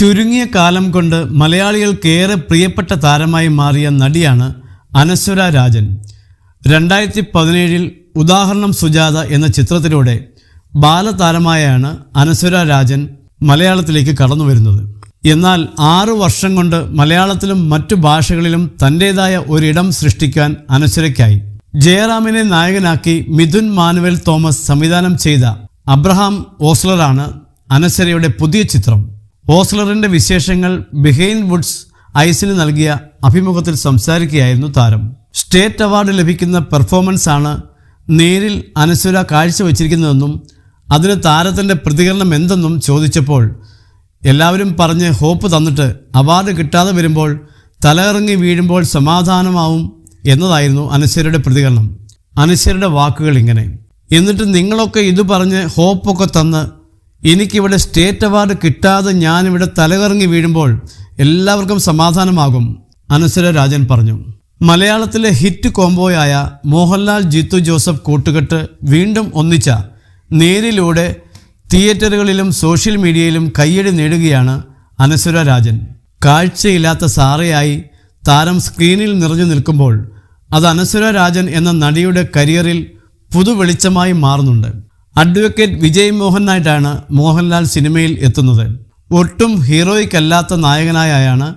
ചുരുങ്ങിയ കാലം കൊണ്ട് മലയാളികൾക്കേറെ പ്രിയപ്പെട്ട താരമായി മാറിയ നടിയാണ് അനശ്വര രാജൻ. 2017 ഉദാഹരണം സുജാത എന്ന ചിത്രത്തിലൂടെ ബാലതാരമായാണ് അനശ്വര രാജൻ മലയാളത്തിലേക്ക് കടന്നു വരുന്നത്. എന്നാൽ 6 വർഷം കൊണ്ട് മലയാളത്തിലും മറ്റു ഭാഷകളിലും തൻ്റേതായ ഒരിടം സൃഷ്ടിക്കാൻ അനശ്വരയ്ക്കായി. ജയറാമിനെ നായകനാക്കി മിഥുൻ മാനുവൽ തോമസ് സംവിധാനം ചെയ്ത അബ്രഹാം ഓസ്ലറാണ് അനശ്വരയുടെ പുതിയ ചിത്രം. ഓസ്ലറിൻ്റെ വിശേഷങ്ങൾ ബിഹൈൻഡ് വുഡ്സ് ഐസിന് നൽകിയ അഭിമുഖത്തിൽ സംസാരിക്കുകയായിരുന്നു താരം. സ്റ്റേറ്റ് അവാർഡ് ലഭിക്കുന്ന പെർഫോമൻസ് ആണ് നേരിൽ അനശ്വര കാഴ്ചവെച്ചിരിക്കുന്നതെന്നും അതിന് താരത്തിൻ്റെ പ്രതികരണം എന്തെന്നും ചോദിച്ചപ്പോൾ എല്ലാവരും പറഞ്ഞ് ഹോപ്പ് തന്നിട്ട് അവാർഡ് കിട്ടാതെ വരുമ്പോൾ തലയിറങ്ങി വീഴുമ്പോൾ സമാധാനമാവും എന്നതായിരുന്നു അനശ്വരയുടെ പ്രതികരണം. അനശ്വരയുടെ വാക്കുകൾ ഇങ്ങനെ: എന്നിട്ട് നിങ്ങളൊക്കെ ഇത് പറഞ്ഞ് ഹോപ്പൊക്കെ തന്ന് എനിക്കിവിടെ സ്റ്റേറ്റ് അവാർഡ് കിട്ടാതെ ഞാനിവിടെ തലകറങ്ങി വീഴുമ്പോൾ എല്ലാവർക്കും സമാധാനമാകും, അനശ്വര രാജൻ പറഞ്ഞു. മലയാളത്തിലെ ഹിറ്റ് കോംബോയായ മോഹൻലാൽ ജിത്തു ജോസഫ് കൂട്ടുകെട്ട് വീണ്ടും ഒന്നിച്ച നേരിലൂടെ തിയേറ്ററുകളിലും സോഷ്യൽ മീഡിയയിലും കയ്യടി നേടുകയാണ് അനശ്വര രാജൻ. കാഴ്ചയില്ലാത്ത സാറയായി താരം സ്ക്രീനിൽ നിറഞ്ഞു നിൽക്കുമ്പോൾ അത് അനശ്വര രാജൻ എന്ന നടിയുടെ കരിയറിൽ പുതുവെളിച്ചമായി മാറുന്നുണ്ട്. അഡ്വക്കേറ്റ് വിജയ് മോഹനായിട്ടാണ് മോഹൻലാൽ സിനിമയിൽ എത്തുന്നത്. ഒട്ടും ഹീറോയ്ക്കല്ലാത്ത നായകനായാണ്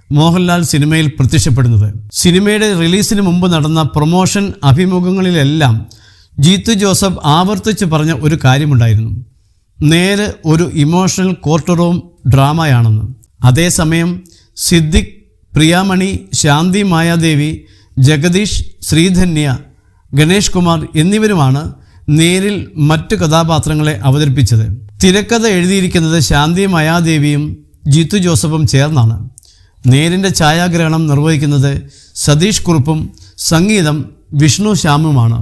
മോഹൻലാൽ സിനിമയിൽ പ്രത്യക്ഷപ്പെടുന്നത്. സിനിമയുടെ റിലീസിന് മുമ്പ് നടന്ന പ്രൊമോഷൻ അഭിമുഖങ്ങളിലെല്ലാം ജീത്തു ജോസഫ് ആവർത്തിച്ച് പറഞ്ഞ ഒരു കാര്യമുണ്ടായിരുന്നു: നേരെ ഒരു ഇമോഷണൽ കോർട്ട് റൂം ഡ്രാമയാണെന്ന്. അതേസമയം സിദ്ദിഖ്, പ്രിയാമണി, ശാന്തി മായാദേവി, ജഗദീഷ്, ശ്രീധന്യ, ഗണേഷ് കുമാർ എന്നിവരുമാണ് നേരിൽ മറ്റു കഥാപാത്രങ്ങളെ അവതരിപ്പിച്ചത്. തിരക്കഥ എഴുതിയിരിക്കുന്നത് ശാന്തി മായാദേവിയും ജീത്തു ജോസഫും ചേർന്നാണ്. നേരിൻ്റെ ഛായാഗ്രഹണം നിർവഹിക്കുന്നത് സതീഷ് കുറുപ്പും സംഗീതം വിഷ്ണു ശ്യാമുമാണ്.